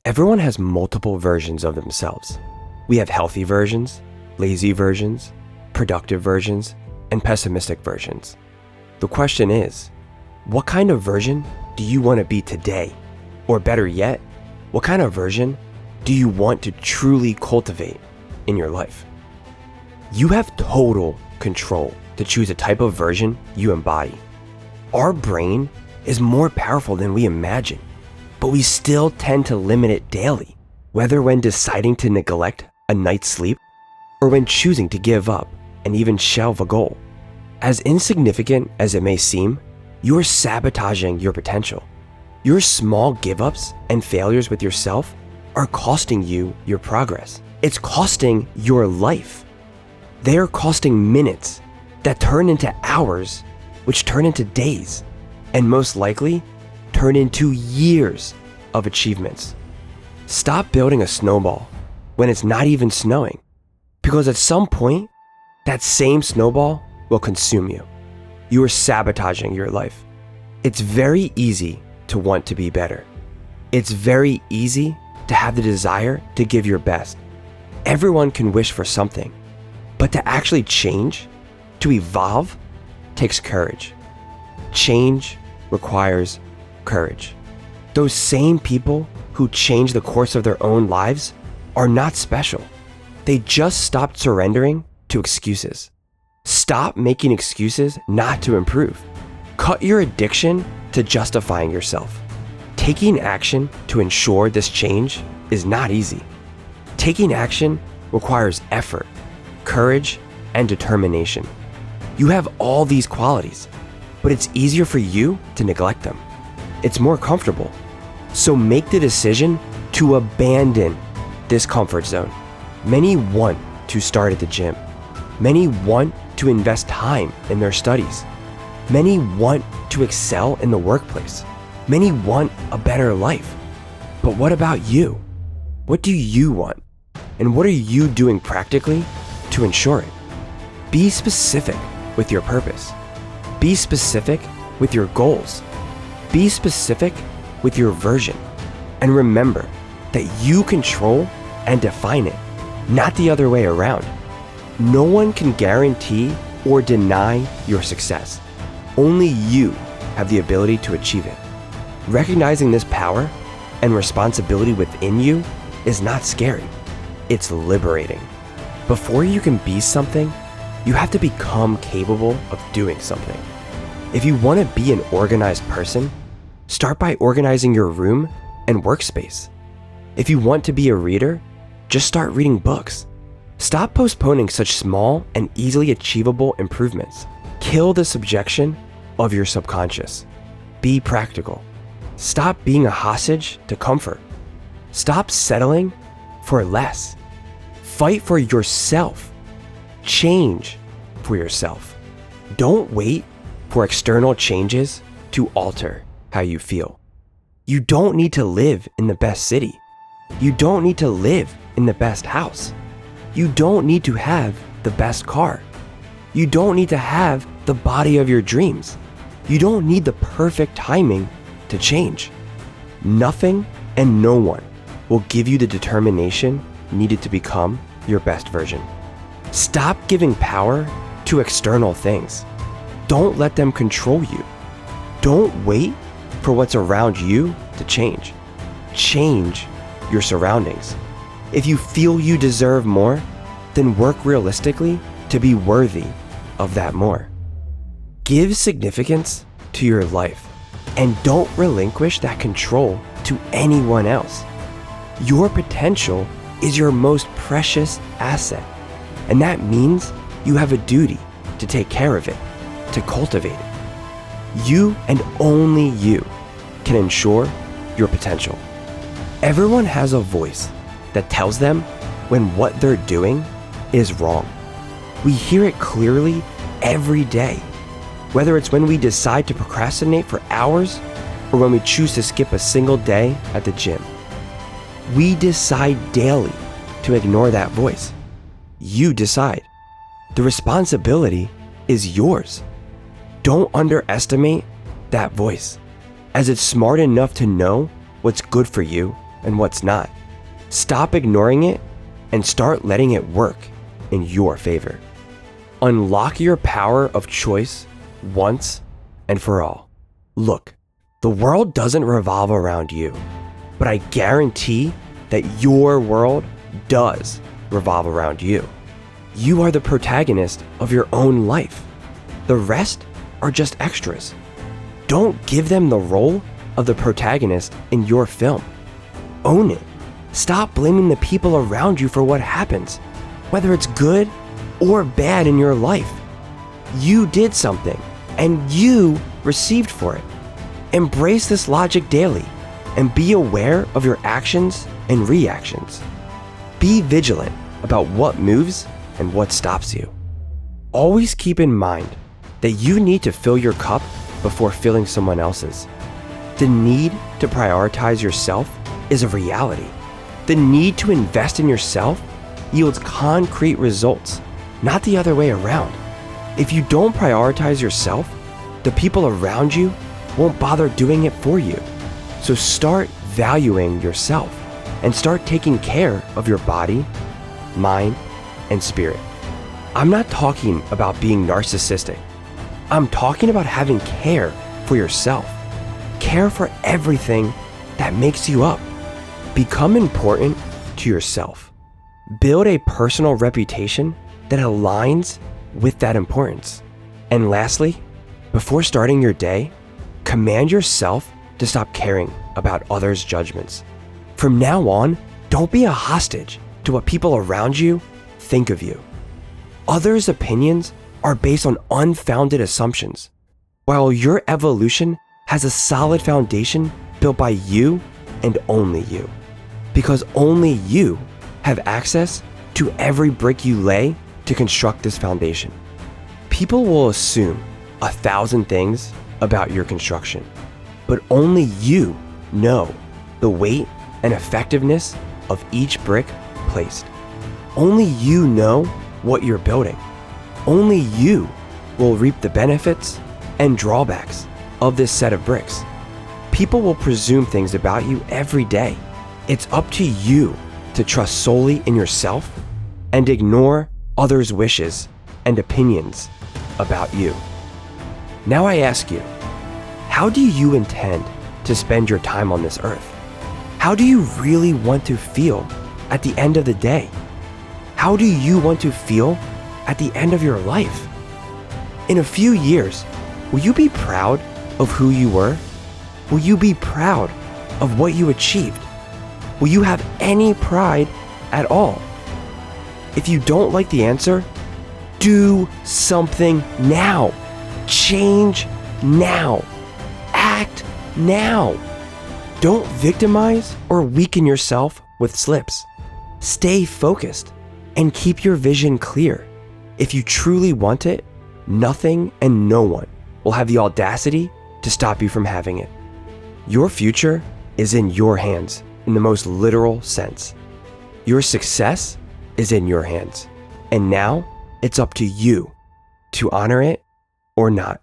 Everyone has multiple versions of themselves. We have healthy versions, lazy versions, productive versions, and pessimistic versions. The question is, what kind of version do you want to be today? Or better yet, what kind of version do you want to truly cultivate in your life? You have total control to choose a type of version you embody. Our brain is more powerful than we imagine, but we still tend to limit it daily, whether when deciding to neglect a night's sleep or when choosing to give up and even shelve a goal. As insignificant as it may seem, you're sabotaging your potential. Your small give-ups and failures with yourself are costing you your progress. It's costing your life. They are costing minutes that turn into hours, which turn into days, and most likely turn into years of achievements. Stop building a snowball when it's not even snowing, because at some point, that same snowball will consume you. You are sabotaging your life. It's very easy to want to be better. It's very easy to have the desire to give your best. Everyone can wish for something, but to actually change, to evolve, takes courage. Change requires courage. Those same people who change the course of their own lives are not special. They just stopped surrendering to excuses. Stop making excuses not to improve. Cut your addiction to justifying yourself. Taking action to ensure this change is not easy. Taking action requires effort, courage, and determination. You have all these qualities, but it's easier for you to neglect them. It's more comfortable. So make the decision to abandon this comfort zone. Many want to start at the gym. Many want to invest time in their studies. Many want to excel in the workplace. Many want a better life. But what about you? What do you want? And what are you doing practically to ensure it? Be specific with your purpose. Be specific with your goals. Be specific with your version. And remember that you control and define it, not the other way around. No one can guarantee or deny your success. Only you have the ability to achieve it. Recognizing this power and responsibility within you is not scary. It's liberating. Before you can be something, you have to become capable of doing something. If you want to be an organized person, start by organizing your room and workspace. If you want to be a reader, just start reading books. Stop postponing such small and easily achievable improvements. Kill the subjection of your subconscious. Be practical. Stop being a hostage to comfort. Stop settling for less. Fight for yourself. Change for yourself. Don't wait for external changes to alter how you feel. You don't need to live in the best city. You don't need to live in the best house. You don't need to have the best car. You don't need to have the body of your dreams. You don't need the perfect timing to change. Nothing and no one will give you the determination needed to become your best version. Stop giving power to external things. Don't let them control you. Don't wait for what's around you to change. Change your surroundings. If you feel you deserve more, then work realistically to be worthy of that more. Give significance to your life and don't relinquish that control to anyone else. Your potential is your most precious asset, and that means you have a duty to take care of it, to cultivate it. You and only you can ensure your potential. Everyone has a voice that tells them when what they're doing is wrong. We hear it clearly every day, whether it's when we decide to procrastinate for hours or when we choose to skip a single day at the gym. We decide daily to ignore that voice. You decide. The responsibility is yours. Don't underestimate that voice, as it's smart enough to know what's good for you and what's not. Stop ignoring it and start letting it work in your favor. Unlock your power of choice once and for all. Look, the world doesn't revolve around you, but I guarantee that your world does revolve around you. You are the protagonist of your own life. The rest are just extras. Don't give them the role of the protagonist in your film. Own it. Stop blaming the people around you for what happens, whether it's good or bad in your life. You did something, and you received for it. Embrace this logic daily, and be aware of your actions and reactions. Be vigilant about what moves and what stops you. Always keep in mind that you need to fill your cup before filling someone else's. The need to prioritize yourself is a reality. The need to invest in yourself yields concrete results, not the other way around. If you don't prioritize yourself, the people around you won't bother doing it for you. So start valuing yourself and start taking care of your body, mind, and spirit. I'm not talking about being narcissistic. I'm talking about having care for yourself. Care for everything that makes you up. Become important to yourself. Build a personal reputation that aligns with that importance. And lastly, before starting your day, command yourself to stop caring about others' judgments. From now on, don't be a hostage to what people around you think of you. Others' opinions are based on unfounded assumptions, while your evolution has a solid foundation built by you and only you. Because only you have access to every brick you lay to construct this foundation. People will assume 1,000 things about your construction, but only you know the weight and effectiveness of each brick placed. Only you know what you're building. Only you will reap the benefits and drawbacks of this set of bricks. People will presume things about you every day. It's up to you to trust solely in yourself and ignore others' wishes and opinions about you. Now I ask you, how do you intend to spend your time on this earth? How do you really want to feel at the end of the day? How do you want to feel at the end of your life? In a few years, will you be proud of who you were? Will you be proud of what you achieved? Will you have any pride at all? If you don't like the answer, do something now. Change now. Act now. Don't victimize or weaken yourself with slips. Stay focused and keep your vision clear. If you truly want it, nothing and no one will have the audacity to stop you from having it. Your future is in your hands in the most literal sense. Your success is in your hands. And now it's up to you to honor it or not.